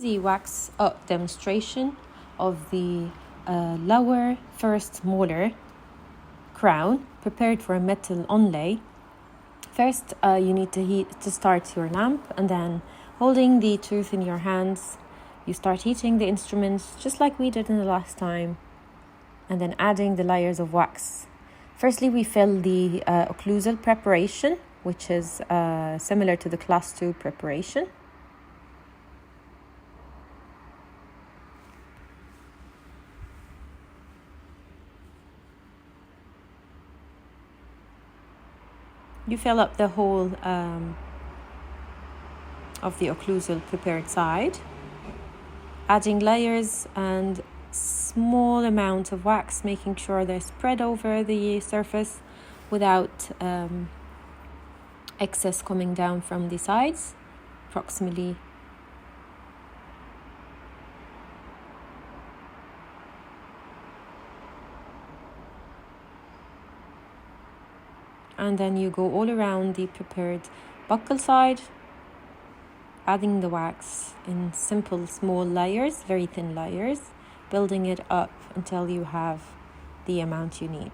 The wax up demonstration of the lower first molar crown prepared for a metal onlay. First, you need to start your lamp, and then holding the tooth in your hands, you start heating the instruments just like we did in the last time, and then adding the layers of wax. Firstly, we fill the occlusal preparation, which is similar to the class 2 preparation. You fill up the whole of the occlusal prepared side, adding layers and small amount of wax, making sure they're spread over the surface without excess coming down from the sides, proximally. And then you go all around the prepared buccal side, adding the wax in simple small layers, very thin layers, building it up until you have the amount you need.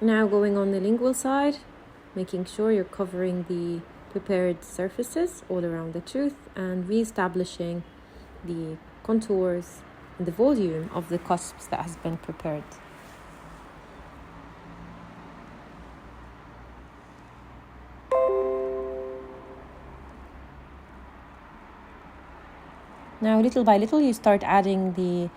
Now going on the lingual side, making sure you're covering the prepared surfaces all around the tooth and re-establishing the contours and the volume of the cusps that has been prepared. Now little by little you start adding the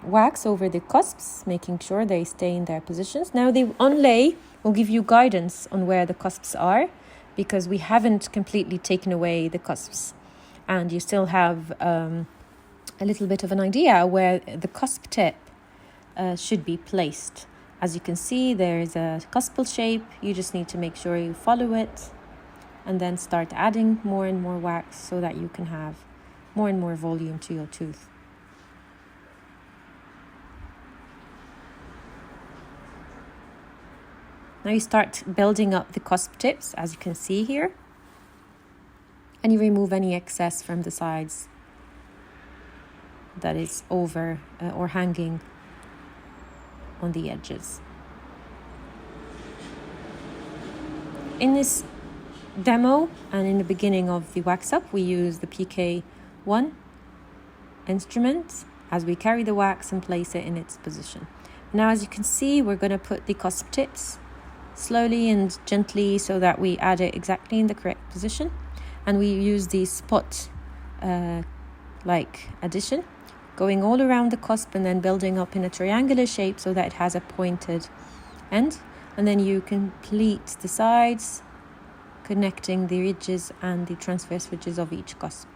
wax over the cusps, making sure they stay in their positions. Now the onlay will give you guidance on where the cusps are, because we haven't completely taken away the cusps, and you still have a little bit of an idea where the cusp tip should be placed. As you can see, there is a cuspal shape. You just need to make sure you follow it and then start adding more and more wax so that you can have more and more volume to your tooth. Now you start building up the cusp tips, as you can see here, and you remove any excess from the sides that is over or hanging on the edges. In this demo and in the beginning of the wax up, we use the PK1 instrument as we carry the wax and place it in its position. Now, as you can see, we're going to put the cusp tips slowly and gently so that we add it exactly in the correct position, and we use the spot like addition, going all around the cusp and then building up in a triangular shape so that it has a pointed end, and then you complete the sides, connecting the ridges and the transverse ridges of each cusp.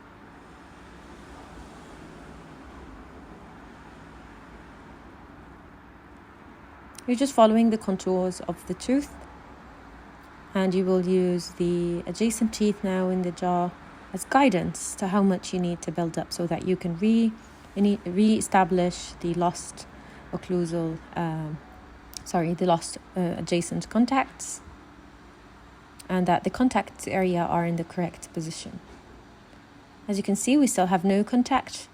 You're just following the contours of the tooth, and you will use the adjacent teeth now in the jaw as guidance to how much you need to build up so that you can re-establish the lost occlusal, the lost adjacent contacts, and that the contact area are in the correct position. As you can see, we still have no contact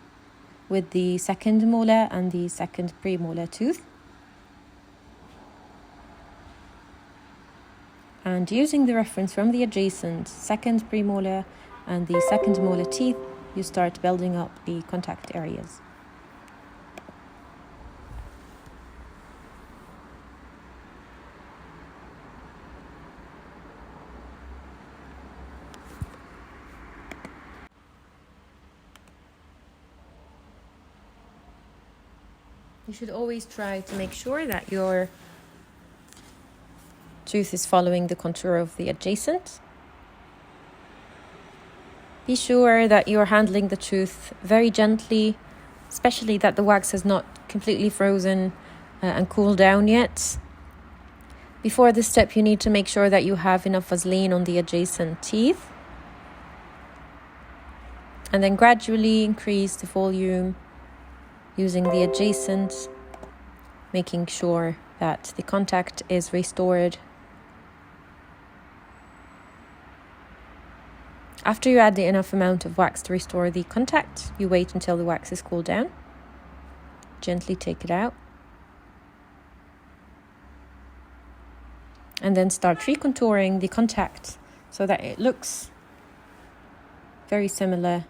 with the second molar and the second premolar tooth. And using the reference from the adjacent second premolar and the second molar teeth, you start building up the contact areas. You should always try to make sure that your tooth is following the contour of the adjacent. Be sure that you're handling the tooth very gently, especially that the wax has not completely frozen and cooled down yet. Before this step, you need to make sure that you have enough Vaseline on the adjacent teeth. And then gradually increase the volume using the adjacent, making sure that the contact is restored. After you add the enough amount of wax to restore the contact, you wait until the wax is cooled down. Gently take it out. And then start recontouring the contact so that it looks very similar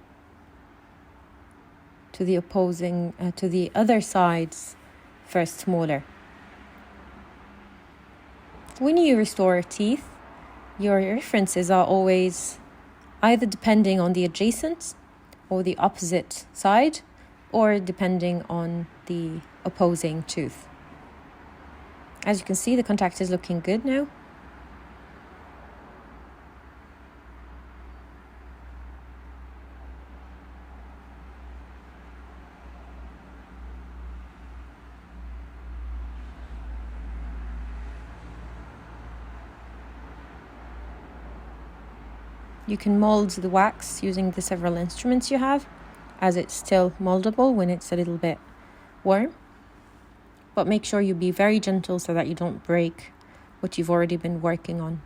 to the to the other side's first molar. When you restore teeth, your references are always either depending on the adjacent or the opposite side, or depending on the opposing tooth. As you can see, the contact is looking good now. You can mold the wax using the several instruments you have, as it's still moldable when it's a little bit warm. But make sure you be very gentle so that you don't break what you've already been working on.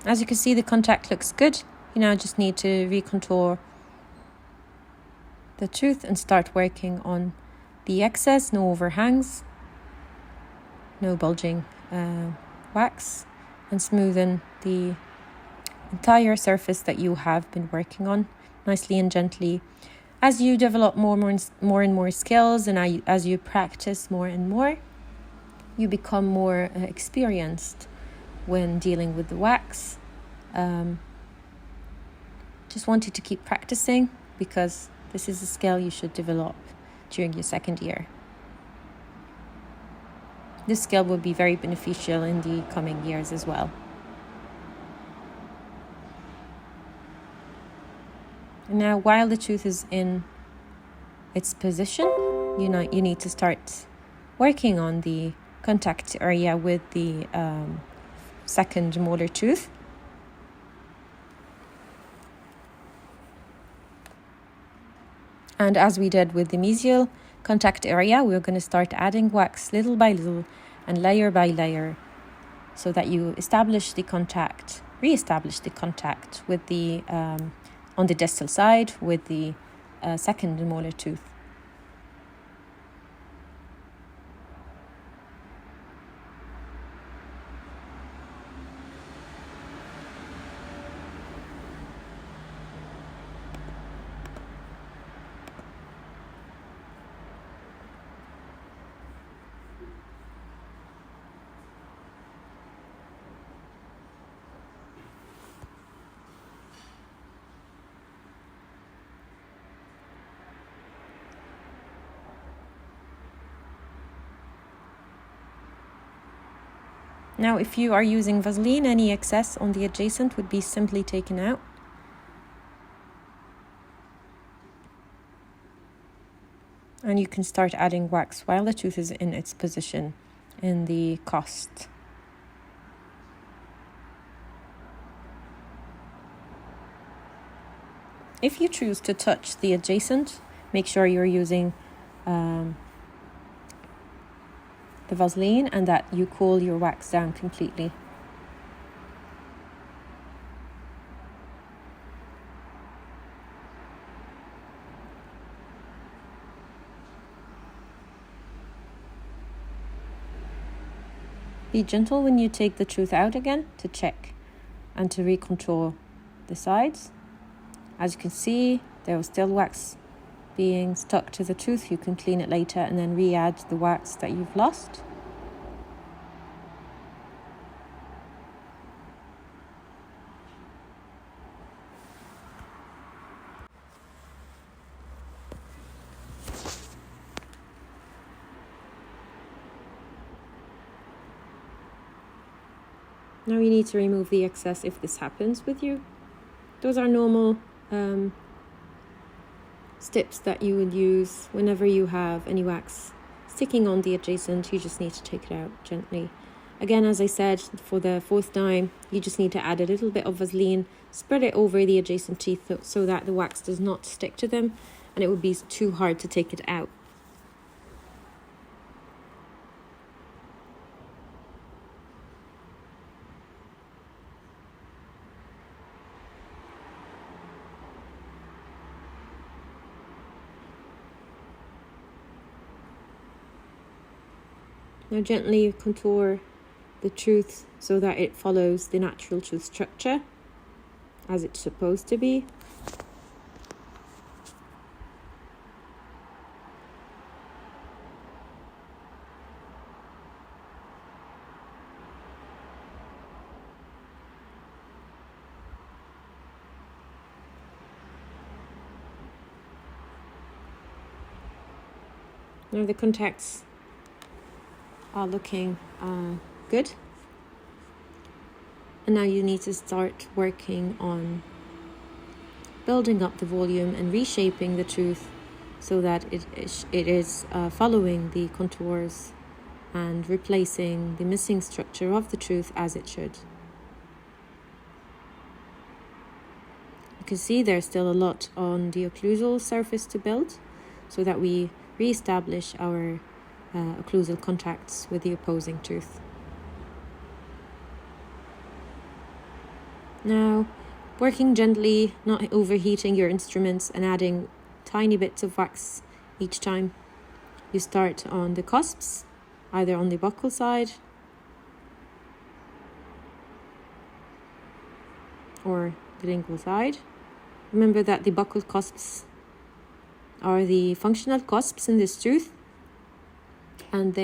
As you can see, the contact looks good. You now just need to recontour the tooth and start working on the excess, no overhangs, no bulging wax, and smoothen the entire surface that you have been working on nicely and gently. As you develop more and more skills, and as you practice more and more, you become more experienced when dealing with the wax. Just want you to keep practicing, because this is a skill you should develop during your second year. This skill will be very beneficial in the coming years as well. And now, while the tooth is in its position, you need to start working on the contact area with the second molar tooth. And as we did with the mesial contact area, we're going to start adding wax little by little and layer by layer, so that you reestablish the contact with the on the distal side with the second molar tooth. Now, if you are using Vaseline, any excess on the adjacent would be simply taken out. And you can start adding wax while the tooth is in its position in the cusp. If you choose to touch the adjacent, make sure you're using the Vaseline and that you cool your wax down completely. Be gentle when you take the tooth out again to check and to recontour the sides. As you can see, there was still wax being stuck to the tooth. You can clean it later and then re-add the wax that you've lost. Now you need to remove the excess if this happens with you. Those are normal steps that you would use whenever you have any wax sticking on the adjacent. You just need to take it out gently. Again, as I said, for the fourth time, you just need to add a little bit of Vaseline, spread it over the adjacent teeth so that the wax does not stick to them and it would be too hard to take it out. Now gently contour the tooth so that it follows the natural tooth structure as it's supposed to be. Now the contacts are looking good. And now you need to start working on building up the volume and reshaping the tooth so that it is following the contours and replacing the missing structure of the tooth as it should. You can see there's still a lot on the occlusal surface to build so that we re-establish our occlusal contacts with the opposing tooth. Now, working gently, not overheating your instruments and adding tiny bits of wax each time. You start on the cusps, either on the buccal side or the lingual side. Remember that the buccal cusps are the functional cusps in this tooth, and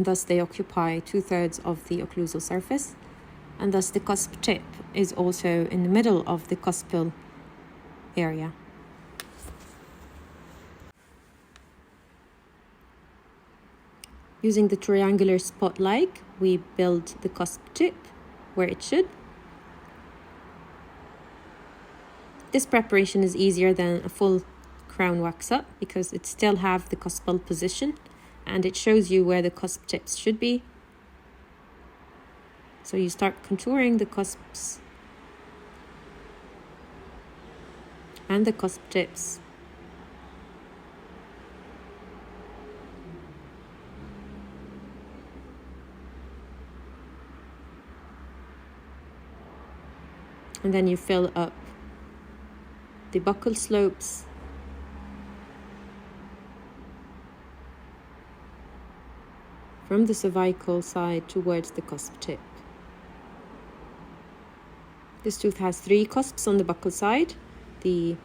thus they occupy 2/3 of the occlusal surface, and thus the cusp tip is also in the middle of the cuspal area. Using the triangular spot-like, we build the cusp tip where it should. This preparation is easier than a full crown wax up because it still have the cuspal position and it shows you where the cusp tips should be. So you start contouring the cusps and the cusp tips. And then you fill up the buccal slopes from the cervical side towards the cusp tip. This tooth has 3 cusps on the buccal side: the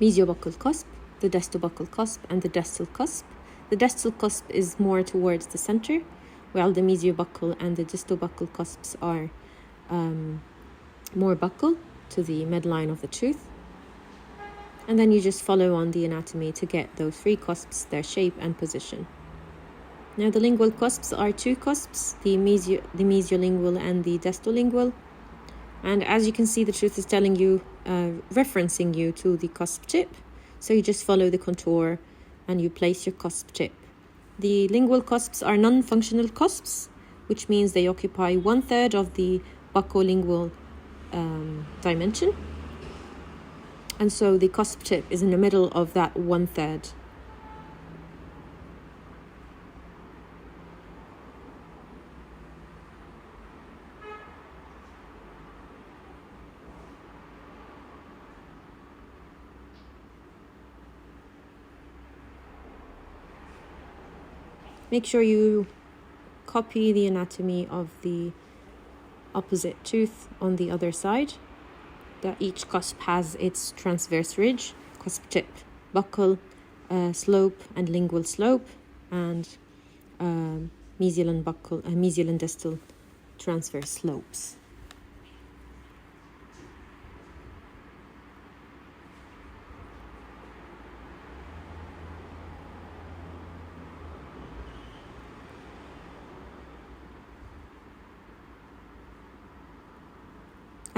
mesiobuccal cusp, the distobuccal cusp, and the distal cusp. The distal cusp is more towards the center, while the mesiobuccal and the distobuccal cusps are more buccal to the midline of the tooth. And then you just follow on the anatomy to get those 3 cusps, their shape and position. Now the lingual cusps are 2 cusps, the mesiolingual and the distolingual. And as you can see, the tooth is telling you, referencing you to the cusp tip. So you just follow the contour and you place your cusp tip. The lingual cusps are non-functional cusps, which means they occupy 1/3 of the buccolingual dimension. And so the cusp tip is in the middle of that 1/3. Make sure you copy the anatomy of the opposite tooth on the other side, that each cusp has its transverse ridge, cusp tip, buccal slope and lingual slope, and mesial and distal transverse slopes.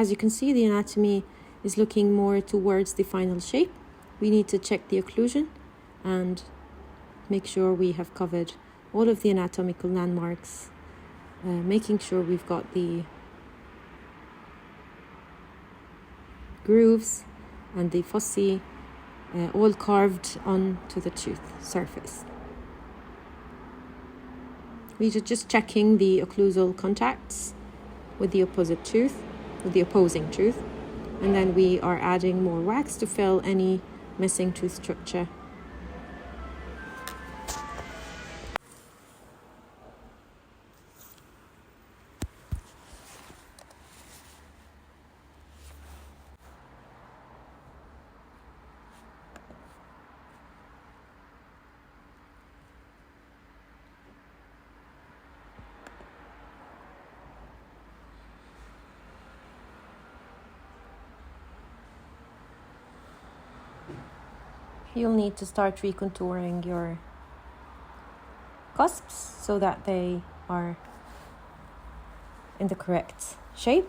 As you can see, the anatomy is looking more towards the final shape. We need to check the occlusion and make sure we have covered all of the anatomical landmarks, making sure we've got the grooves and the fossae all carved onto the tooth surface. We are just checking the occlusal contacts with the opposite tooth, with the opposing tooth, and then we are adding more wax to fill any missing tooth structure. You'll need to start recontouring your cusps so that they are in the correct shape.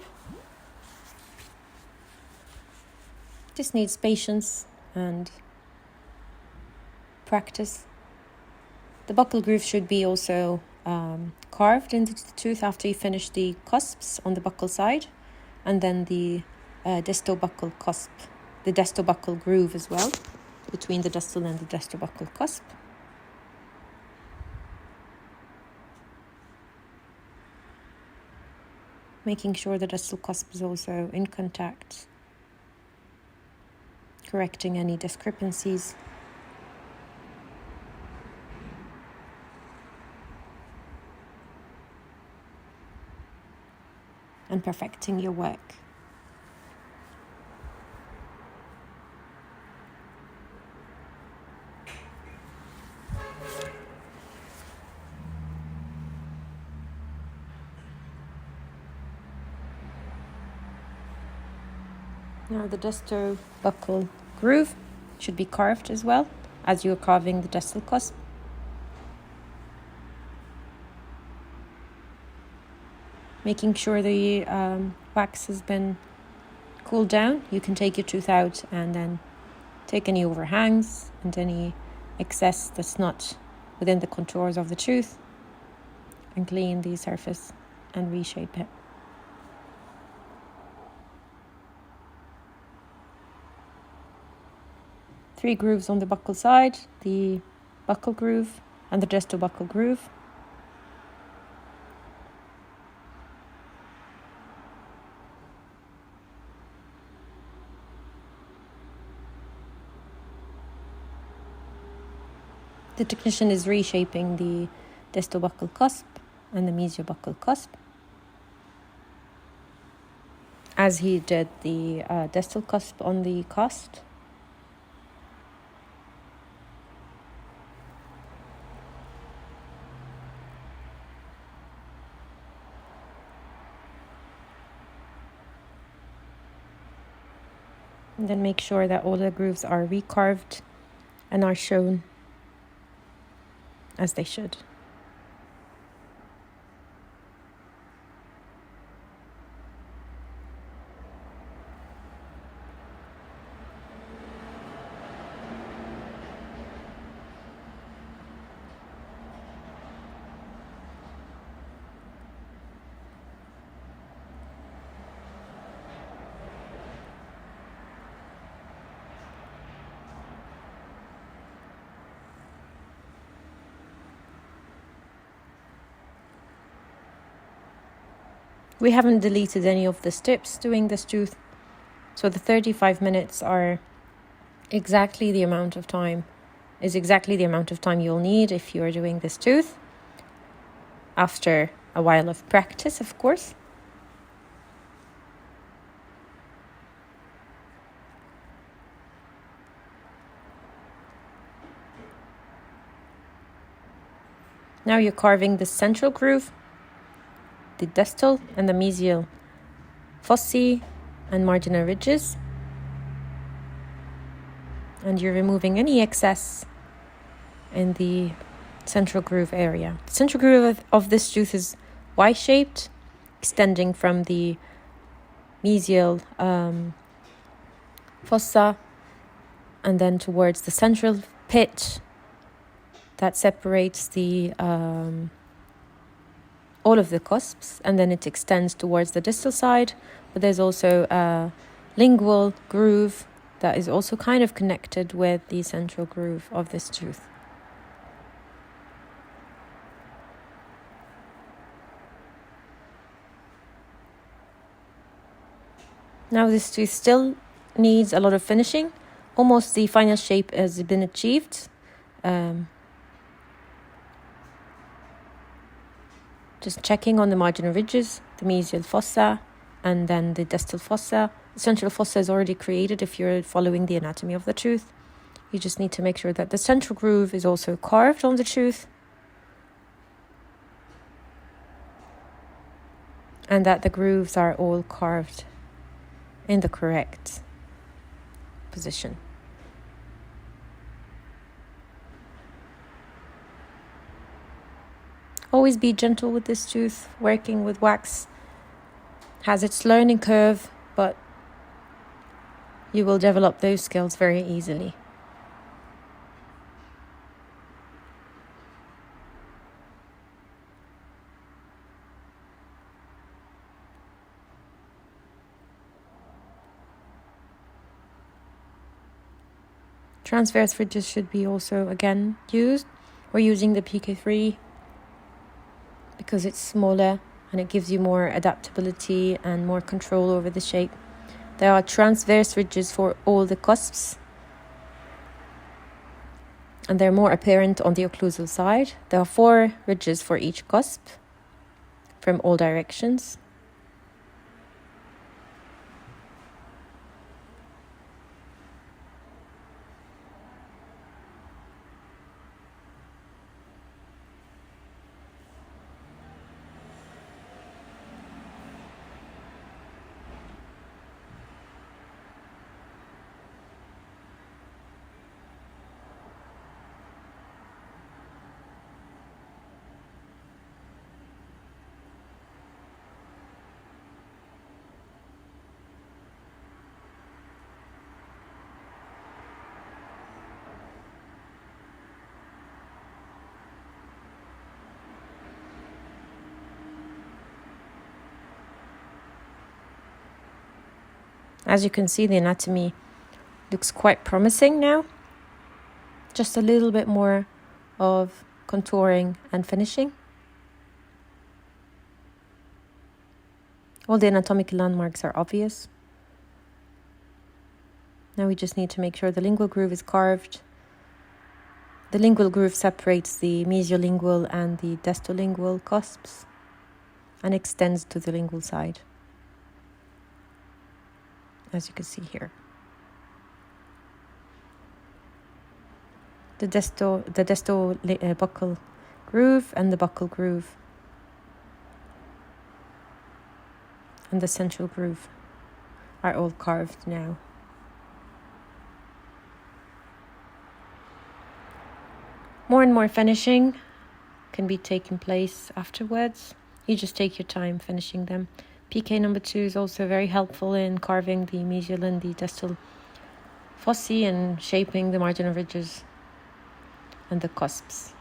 Just needs patience and practice. The buccal groove should be also carved into the tooth after you finish the cusps on the buccal side, and then the distal buccal cusp, the distal buccal groove as well, between the distal and the distal buccal cusp. Making sure the distal cusp is also in contact, correcting any discrepancies. And perfecting your work. Now the distal buccal groove should be carved as well as you're carving the distal cusp. Making sure the wax has been cooled down. You can take your tooth out and then take any overhangs and any excess that's not within the contours of the tooth and clean the surface and reshape it. Three grooves on the buccal side, the buccal groove and the distal buccal groove. The technician is reshaping the distal buccal cusp and the mesial buccal cusp, as he did the distal cusp on the cusp. And then make sure that all the grooves are recarved and are shown as they should. We haven't deleted any of the steps doing this tooth, so the 35 minutes are exactly the amount of time you'll need if you're doing this tooth, after a while of practice, of course. Now you're carving the central groove, the distal and the mesial fossae and marginal ridges, and you're removing any excess in the central groove area. The central groove of this tooth is Y-shaped, extending from the mesial fossa, and then towards the central pit that separates the all of the cusps, and then it extends towards the distal side. But there's also a lingual groove that is also kind of connected with the central groove of this tooth. Now this tooth still needs a lot of finishing. Almost the final shape has been achieved. Just checking on the marginal ridges, the mesial fossa, and then the distal fossa. The central fossa is already created if you're following the anatomy of the tooth. You just need to make sure that the central groove is also carved on the tooth, and that the grooves are all carved in the correct position. Always be gentle with this tooth. Working with wax has its learning curve, but you will develop those skills very easily. Transverse ridges should be also again used. We're using the PK3 because it's smaller and it gives you more adaptability and more control over the shape. There are transverse ridges for all the cusps, and they're more apparent on the occlusal side. There are 4 ridges for each cusp from all directions. As you can see, the anatomy looks quite promising now. Just a little bit more of contouring and finishing. All the anatomical landmarks are obvious. Now we just need to make sure the lingual groove is carved. The lingual groove separates the mesiolingual and the distolingual cusps and extends to the lingual side, as you can see here. The distal buccal groove and the buccal groove and the central groove are all carved now. More and more finishing can be taking place afterwards. You just take your time finishing them. PK number 2 is also very helpful in carving the mesial and the distal fossae and shaping the marginal ridges and the cusps.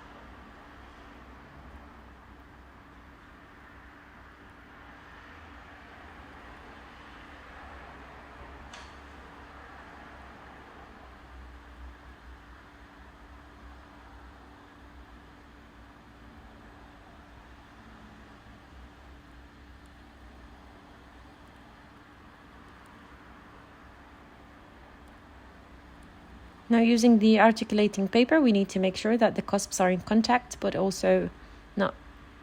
Now, using the articulating paper, we need to make sure that the cusps are in contact, but also not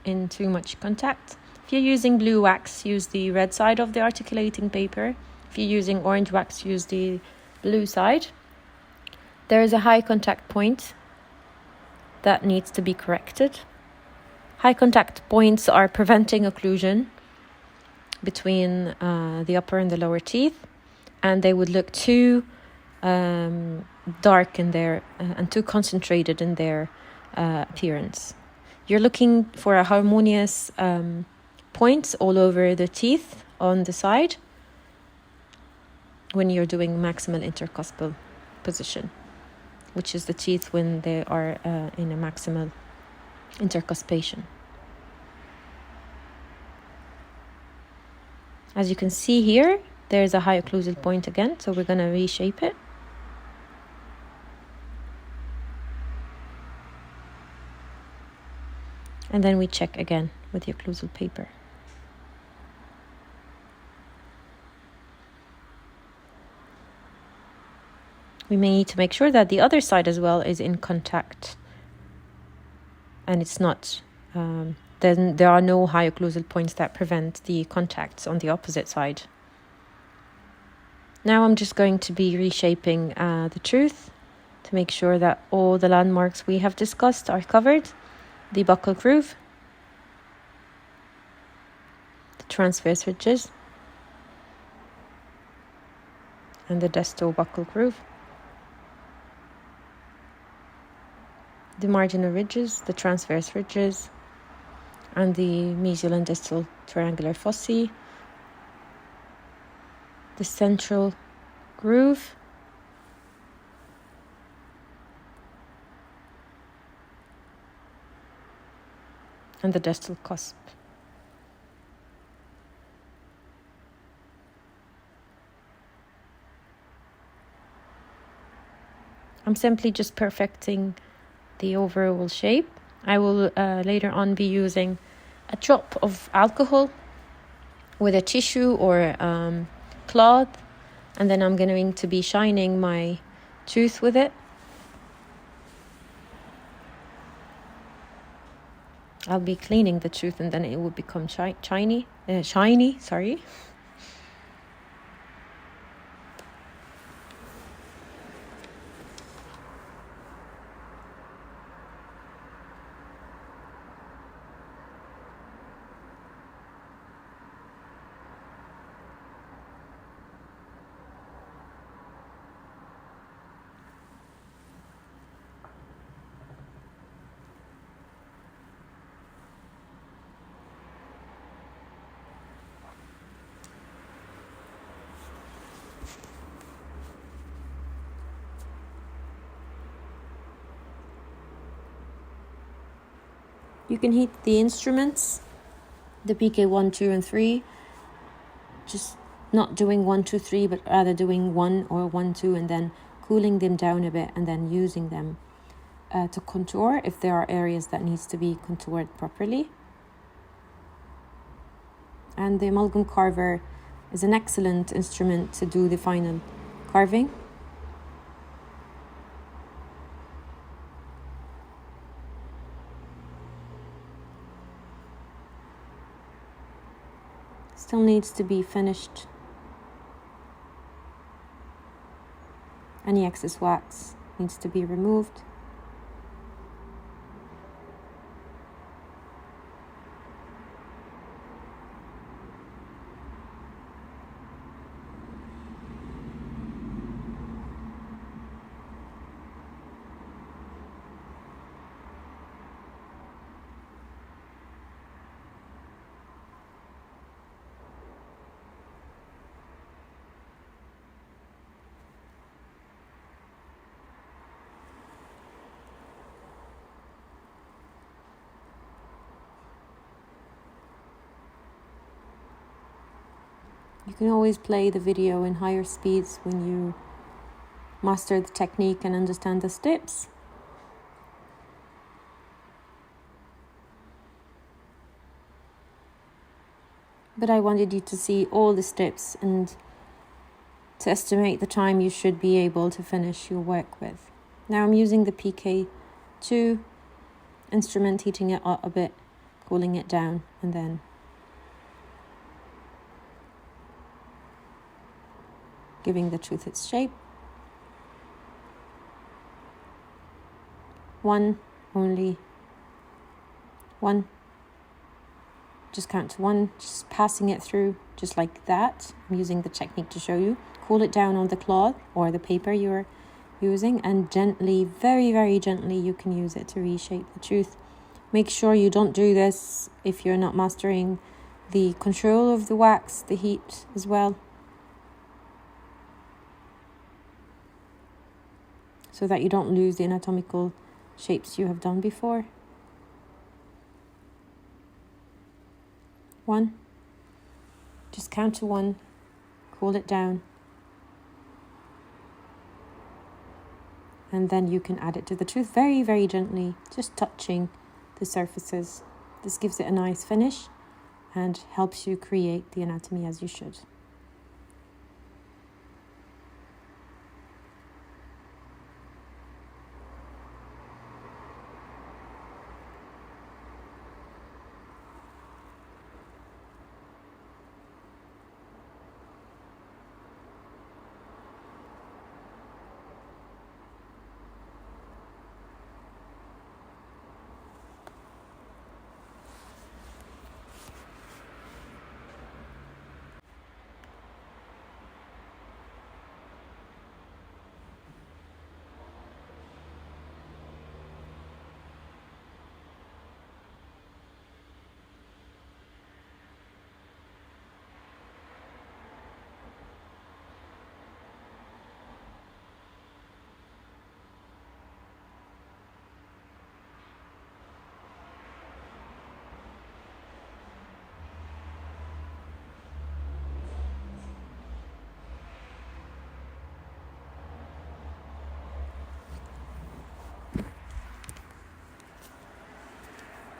in too much contact. If you're using blue wax, use the red side of the articulating paper. If you're using orange wax, use the blue side. There is a high contact point that needs to be corrected. High contact points are preventing occlusion between the upper and the lower teeth, and they would look too dark in their and too concentrated in their appearance. You're looking for a harmonious points all over the teeth on the side, when you're doing maximal intercuspal position, which is the teeth when they are in a maximal intercuspation. As you can see here, there's a high occlusal point again, so we're going to reshape it. And then we check again with the occlusal paper. We may need to make sure that the other side as well is in contact. And it's not, then there are no high occlusal points that prevent the contacts on the opposite side. Now I'm just going to be reshaping the tooth to make sure that all the landmarks we have discussed are covered. The buccal groove, the transverse ridges, and the distal buccal groove. The marginal ridges, the transverse ridges, and the mesial and distal triangular fossae, the central groove, and the distal cusp. I'm simply just perfecting the overall shape. I will later on be using a drop of alcohol with a tissue or cloth, and then I'm going to be shining my tooth with it. I'll be cleaning the tooth and then it will become shiny. You can heat the instruments, the PK 1, 2, and 3, just not doing 1, 2, 3, but rather doing 1 or 1, 2, and then cooling them down a bit, and then using them to contour if there are areas that needs to be contoured properly. And the amalgam carver is an excellent instrument to do the final carving. Still needs to be finished. Any excess wax needs to be removed. You can always play the video in higher speeds when you master the technique and understand the steps. But I wanted you to see all the steps and to estimate the time you should be able to finish your work with. Now I'm using the PK2 instrument, heating it up a bit, cooling it down, and then giving the tooth its shape. 1, only 1. Just count to 1, just passing it through just like that. I'm using the technique to show you. Cool it down on the cloth or the paper you're using, and gently, very, very gently, you can use it to reshape the tooth. Make sure you don't do this if you're not mastering the control of the wax, the heat as well. so that you don't lose the anatomical shapes you have done before. 1. Just count to 1, cool it down, and then you can add it to the tooth very, very gently, just touching the surfaces. This gives it a nice finish and helps you create the anatomy as you should.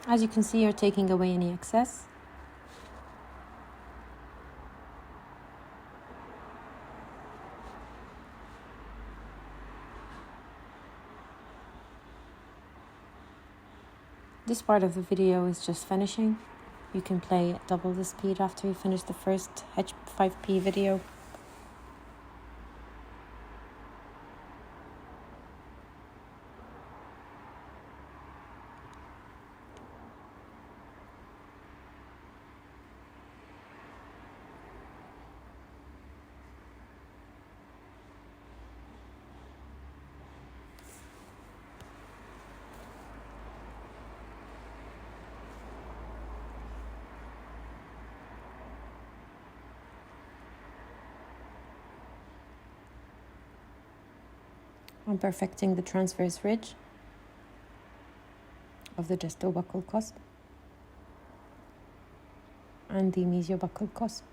As you can see, you're taking away any excess. This part of the video is just finishing. You can play at double the speed after you finish the first H5P video. I'm perfecting the transverse ridge of the distal buccal cusp and the mesiobuccal cusp.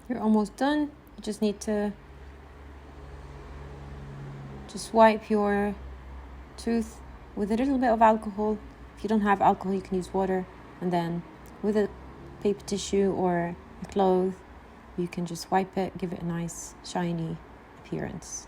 You're almost done. You just need to just wipe your tooth with a little bit of alcohol. If you don't have alcohol, you can use water, and then with a paper tissue or a cloth, you can just wipe it, give it a nice shiny appearance.